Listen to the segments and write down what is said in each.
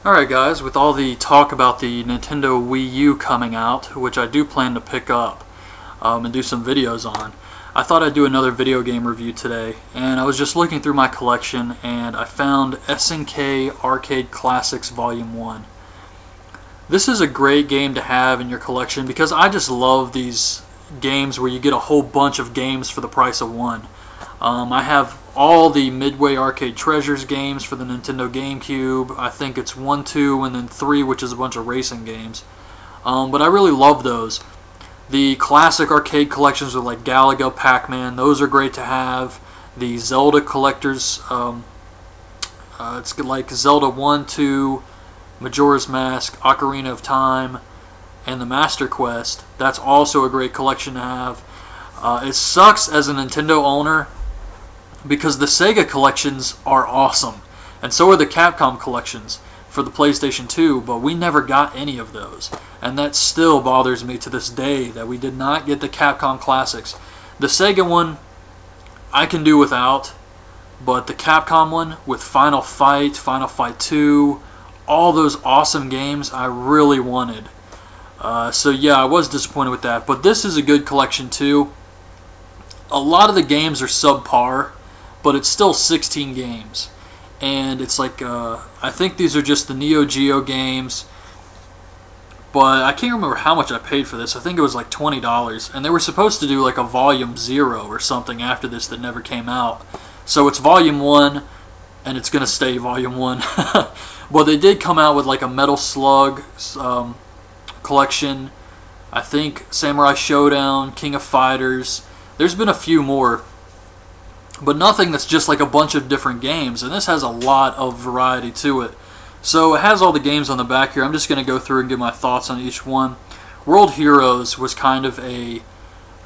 Alright guys, with all the talk about the Nintendo Wii U coming out, which I do plan to pick up and do some videos on, I thought I'd do another video game review today. And I was just looking through my collection and I found SNK Arcade Classics Volume 1. This is a great game to have in your collection because I just love these games where you get a whole bunch of games for the price of one. I have all the Midway Arcade Treasures games for the Nintendo GameCube. I think it's 1, 2, and then 3, which is a bunch of racing games. But I really love those. The classic arcade collections are like Galaga, Pac-Man. Those are great to have. The Zelda collectors, it's like Zelda 1, 2, Majora's Mask, Ocarina of Time, and the Master Quest. That's also a great collection to have. It sucks as a Nintendo owner because the Sega collections are awesome, and so are the Capcom collections for the PlayStation 2, but we never got any of those, and that still bothers me to this day that we did not get the Capcom classics. The Sega one I can do without, but the Capcom one with Final Fight, Final Fight 2, all those awesome games I really wanted. So yeah, I was disappointed with that, but this is a good collection too. A lot of the games are subpar, but it's still 16 games. And it's like, I think these are just the Neo Geo games, but I can't remember how much I paid for this. I think it was like $20, and they were supposed to do like a Volume 0 or something after this that never came out. So it's Volume 1, and it's going to stay Volume 1. But they did come out with like a Metal Slug collection, I think Samurai Showdown, King of Fighters. There's been a few more, but nothing that's just like a bunch of different games, and this has a lot of variety to it. So it has all the games on the back here. I'm just going to go through and give my thoughts on each one. World Heroes was kind of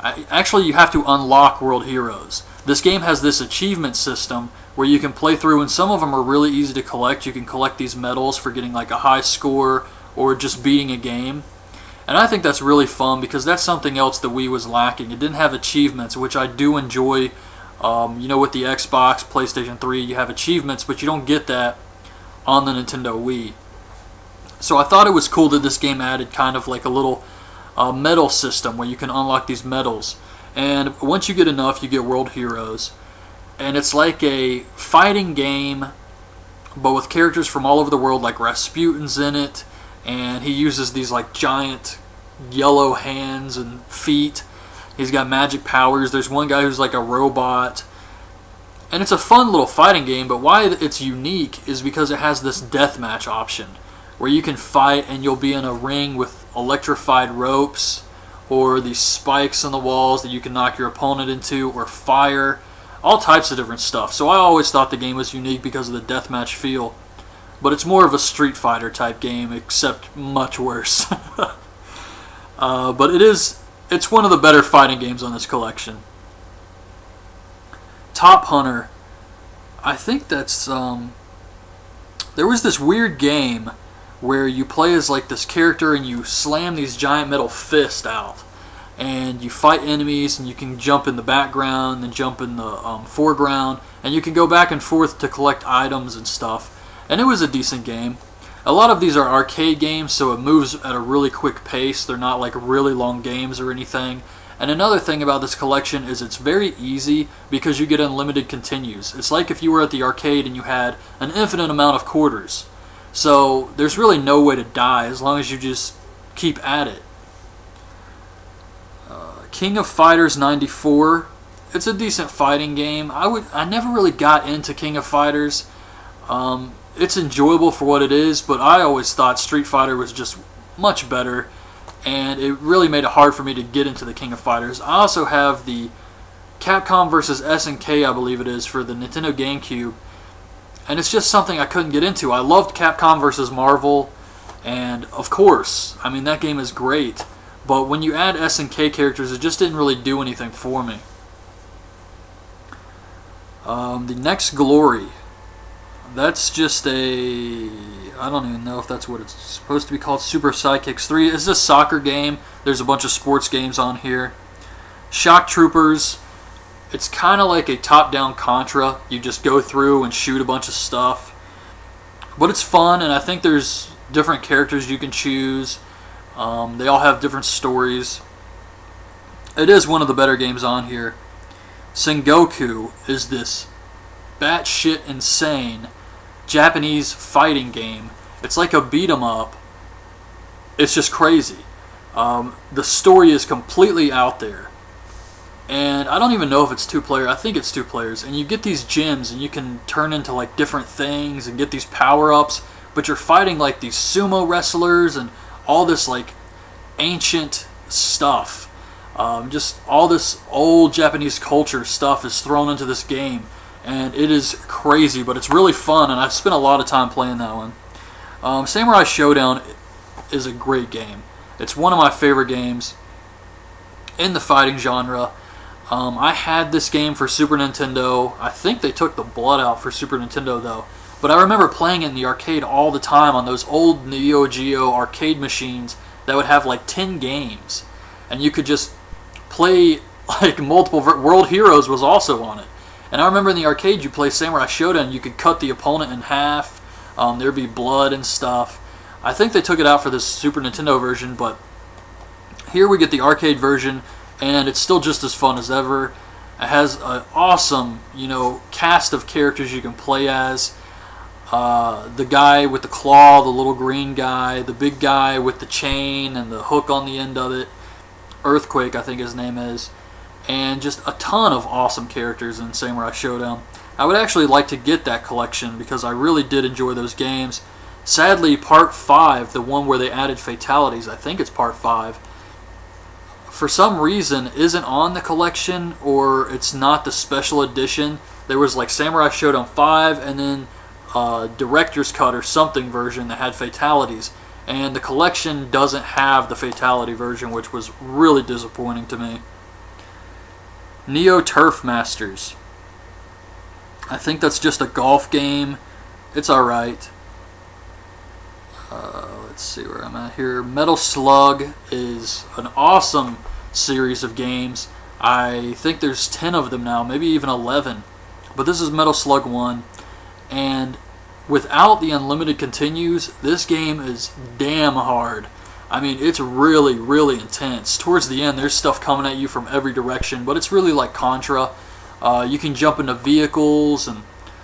actually you have to unlock World Heroes. This game has this achievement system where you can play through, and some of them are really easy to collect. You can collect these medals for getting like a high score or just beating a game. And I think that's really fun because that's something else that Wii was lacking. It didn't have achievements, which I do enjoy. With the Xbox, PlayStation 3, you have achievements, but you don't get that on the Nintendo Wii. So I thought it was cool that this game added kind of like a little medal system where you can unlock these medals. And once you get enough, you get World Heroes. And it's like a fighting game, but with characters from all over the world, like Rasputin's in it. And he uses these like giant yellow hands and feet. He's got magic powers. There's one guy who's like a robot. And it's a fun little fighting game, but why it's unique is because it has this deathmatch option where you can fight and you'll be in a ring with electrified ropes or these spikes on the walls that you can knock your opponent into, or fire, all types of different stuff. So I always thought the game was unique because of the deathmatch feel. But it's more of a Street Fighter type game, except much worse. But it's one of the better fighting games on this collection. Top Hunter, I think that's, there was this weird game where you play as like this character and you slam these giant metal fists out. And you fight enemies, and you can jump in the background, and jump in the foreground, and you can go back and forth to collect items and stuff. And it was a decent game. A lot of these are arcade games, so it moves at a really quick pace. They're not like really long games or anything. And another thing about this collection is it's very easy because you get unlimited continues. It's like if you were at the arcade and you had an infinite amount of quarters. So there's really no way to die as long as you just keep at it. King of Fighters 94. It's a decent fighting game. I never really got into King of Fighters. It's enjoyable for what it is, but I always thought Street Fighter was just much better, and it really made it hard for me to get into the King of Fighters. I also have the Capcom vs. SNK, I believe it is, for the Nintendo GameCube, and it's just something I couldn't get into. I loved Capcom vs. Marvel, and of course, I mean, that game is great, but when you add SNK characters, it just didn't really do anything for me. The Next Glory. That's just I don't even know if that's what it's supposed to be called. Super Sidekicks 3. It's a soccer game. There's a bunch of sports games on here. Shock Troopers. It's kind of like a top-down Contra. You just go through and shoot a bunch of stuff. But it's fun, and I think there's different characters you can choose. They all have different stories. It is one of the better games on here. Sengoku is this batshit insane Japanese fighting game. It's like a beat 'em up. It's just crazy. The story is completely out there. And I don't even know if it's 2-player. I think it's 2 players. And you get these gems and you can turn into like different things and get these power-ups. But you're fighting like these sumo wrestlers and all this like ancient stuff. Just all this old Japanese culture stuff is thrown into this game. And it is crazy, but it's really fun. And I've spent a lot of time playing that one. Samurai Showdown is a great game. It's one of my favorite games in the fighting genre. I had this game for Super Nintendo. I think they took the blood out for Super Nintendo though. But I remember playing it in the arcade all the time on those old Neo Geo arcade machines that would have like 10 games. And you could just play like multiple... World Heroes was also on it. And I remember in the arcade you play Samurai Showdown, you could cut the opponent in half. There'd be blood and stuff. I think they took it out for this Super Nintendo version, but here we get the arcade version, and it's still just as fun as ever. It has an awesome, cast of characters you can play as. The guy with the claw, the little green guy, the big guy with the chain and the hook on the end of it. Earthquake, I think his name is. And just a ton of awesome characters in Samurai Showdown. I would actually like to get that collection because I really did enjoy those games. Sadly, Part 5, the one where they added fatalities, I think it's Part 5, for some reason isn't on the collection, or it's not the special edition. There was like Samurai Showdown 5 and then Director's Cut or something version that had fatalities. And the collection doesn't have the fatality version, which was really disappointing to me. Neo Turf Masters. I think that's just a golf game. It's alright. Let's see where I'm at here. Metal Slug is an awesome series of games. I think there's 10 of them now, maybe even 11. But this is Metal Slug 1. And without the unlimited continues, this game is damn hard. I mean, it's really, really intense. Towards the end, there's stuff coming at you from every direction, but it's really like Contra. You can jump into vehicles and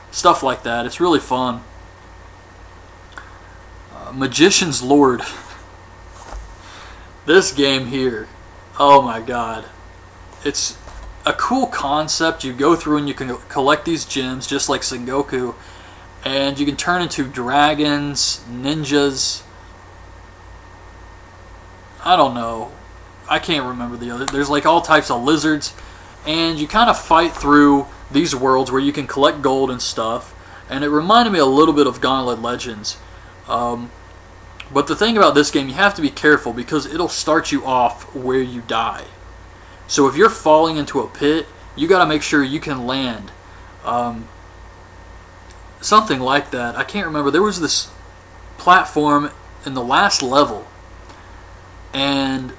stuff like that. It's really fun. Magician's Lord. This game here, oh my god. It's a cool concept. You go through and you can collect these gems just like Sengoku, and you can turn into dragons, ninjas. I don't know. I can't remember the other. There's like all types of lizards, and you kind of fight through these worlds where you can collect gold and stuff. And it reminded me a little bit of Gauntlet Legends. But the thing about this game, you have to be careful because it'll start you off where you die. So if you're falling into a pit, you got to make sure you can land. Something like that. I can't remember. There was this platform in the last level, and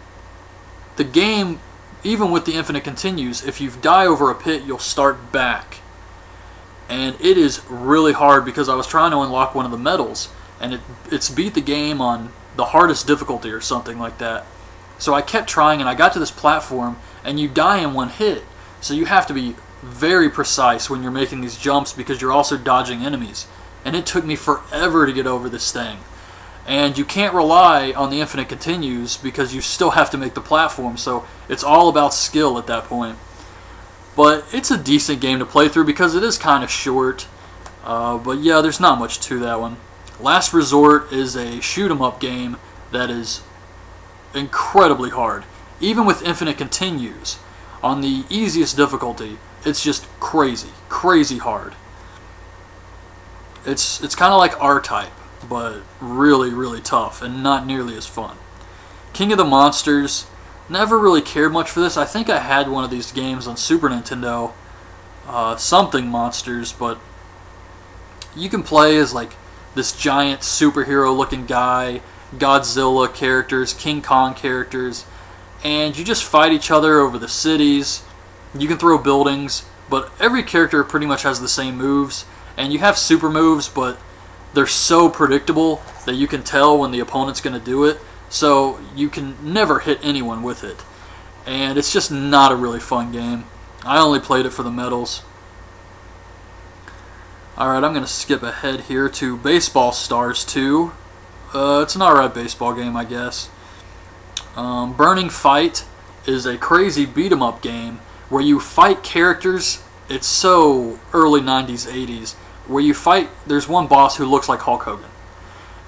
the game, even with the infinite continues, if you die over a pit, you'll start back. And it is really hard because I was trying to unlock one of the medals, and it's beat the game on the hardest difficulty or something like that. So I kept trying, and I got to this platform, and you die in one hit. So you have to be very precise when you're making these jumps because you're also dodging enemies. And it took me forever to get over this thing. And you can't rely on the infinite continues because you still have to make the platform. So it's all about skill at that point. But it's a decent game to play through because it is kind of short. But yeah, there's not much to that one. Last Resort is a shoot-'em-up game that is incredibly hard. Even with infinite continues, on the easiest difficulty, it's just crazy, crazy hard. It's kind of like R-Type, but really, really tough and not nearly as fun. King of the Monsters, never really cared much for this. I think I had one of these games on Super Nintendo, something Monsters, but you can play as like this giant superhero-looking guy, Godzilla characters, King Kong characters, and you just fight each other over the cities. You can throw buildings, but every character pretty much has the same moves, and you have super moves, but they're so predictable that you can tell when the opponent's going to do it, so you can never hit anyone with it. And it's just not a really fun game. I only played it for the medals. Alright, I'm going to skip ahead here to Baseball Stars 2. It's an alright baseball game, I guess. Burning Fight is a crazy beat-em-up game where you fight characters. It's so early 90s, 80s, where you fight, there's one boss who looks like Hulk Hogan.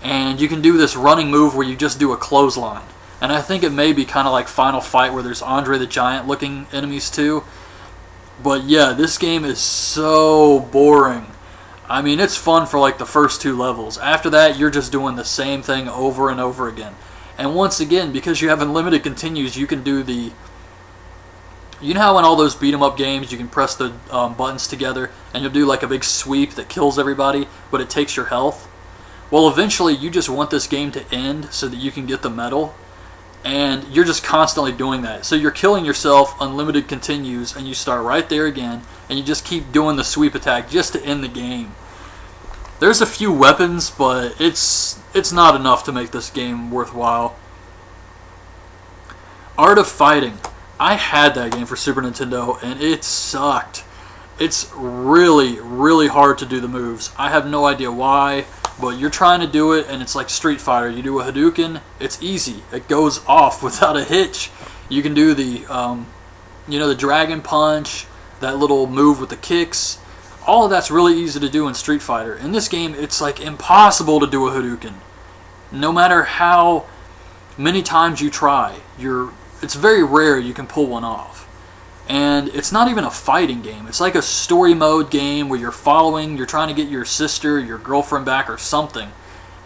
And you can do this running move where you just do a clothesline. And I think it may be kind of like Final Fight where there's Andre the Giant looking enemies too. But yeah, this game is so boring. I mean, it's fun for like the first 2 levels. After that, you're just doing the same thing over and over again. And once again, because you have unlimited continues, you can do the... You know how in all those beat-em-up games you can press the buttons together and you'll do like a big sweep that kills everybody, but it takes your health? Well, eventually you just want this game to end so that you can get the medal, and you're just constantly doing that. So you're killing yourself, unlimited continues, and you start right there again, and you just keep doing the sweep attack just to end the game. There's a few weapons, but it's not enough to make this game worthwhile. Art of Fighting. I had that game for Super Nintendo, and it sucked. It's really, really hard to do the moves. I have no idea why, but you're trying to do it, and it's like Street Fighter. You do a Hadouken, it's easy. It goes off without a hitch. You can do the, the Dragon Punch, that little move with the kicks. All of that's really easy to do in Street Fighter. In this game, it's like impossible to do a Hadouken. No matter how many times you try, it's very rare you can pull one off. And it's not even a fighting game. It's like a story mode game where you're trying to get your sister, your girlfriend back or something.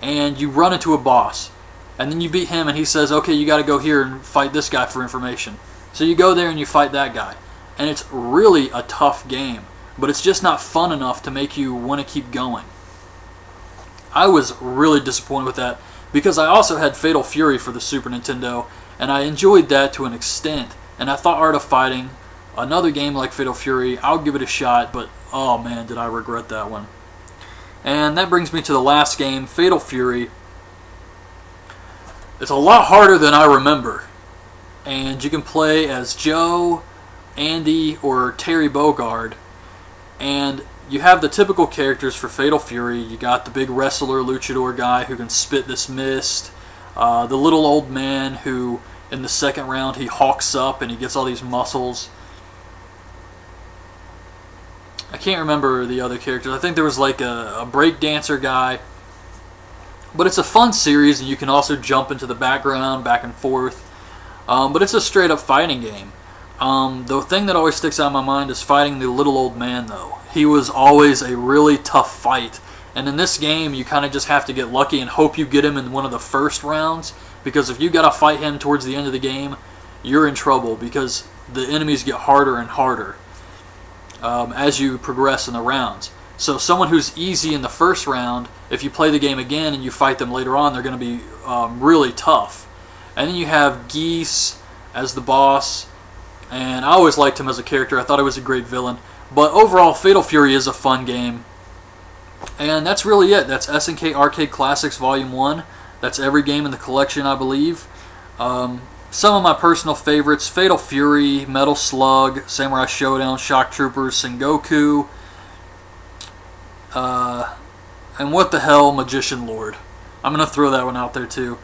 And you run into a boss. And then you beat him and he says, okay, you got to go here and fight this guy for information. So you go there and you fight that guy. And it's really a tough game. But it's just not fun enough to make you want to keep going. I was really disappointed with that because I also had Fatal Fury for the Super Nintendo, and I enjoyed that to an extent. And I thought Art of Fighting, another game like Fatal Fury, I'll give it a shot, but oh man, did I regret that one. And that brings me to the last game, Fatal Fury. It's a lot harder than I remember. And you can play as Joe, Andy, or Terry Bogard. And you have the typical characters for Fatal Fury. You got the big wrestler, luchador guy who can spit this mist. The little old man who, in the second round, he hawks up and he gets all these muscles. I can't remember the other characters. I think there was like a break dancer guy. But it's a fun series, and you can also jump into the background, back and forth. But it's a straight up fighting game. The thing that always sticks out in my mind is fighting the little old man, though. He was always a really tough fight. And in this game, you kind of just have to get lucky and hope you get him in one of the first rounds. Because if you got to fight him towards the end of the game, you're in trouble because the enemies get harder and harder as you progress in the rounds. So someone who's easy in the first round, if you play the game again and you fight them later on, they're going to be really tough. And then you have Geese as the boss. And I always liked him as a character. I thought he was a great villain. But overall, Fatal Fury is a fun game. And that's really it. That's SNK Arcade Classics Volume 1. That's every game in the collection, I believe. Some of my personal favorites: Fatal Fury, Metal Slug, Samurai Showdown, Shock Troopers, Sengoku, and what the hell, Magician Lord. I'm going to throw that one out there too.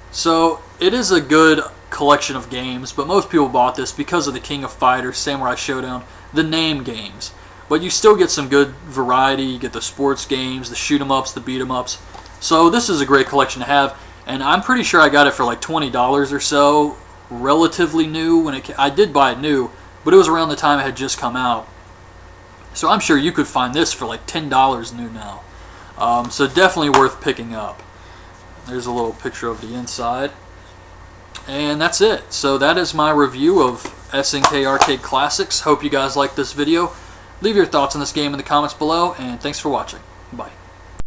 So, it is a good collection of games, but most people bought this because of the King of Fighters, Samurai Showdown, the name games. But you still get some good variety. You get the sports games, the shoot-em-ups, the beat-em-ups. So this is a great collection to have, and I'm pretty sure I got it for like $20 or so, relatively new. I did buy it new, but it was around the time it had just come out. So I'm sure you could find this for like $10 new now. So definitely worth picking up. There's a little picture of the inside. And that's it. So that is my review of SNK Arcade Classics. Hope you guys liked this video. Leave your thoughts on this game in the comments below, and thanks for watching. Bye.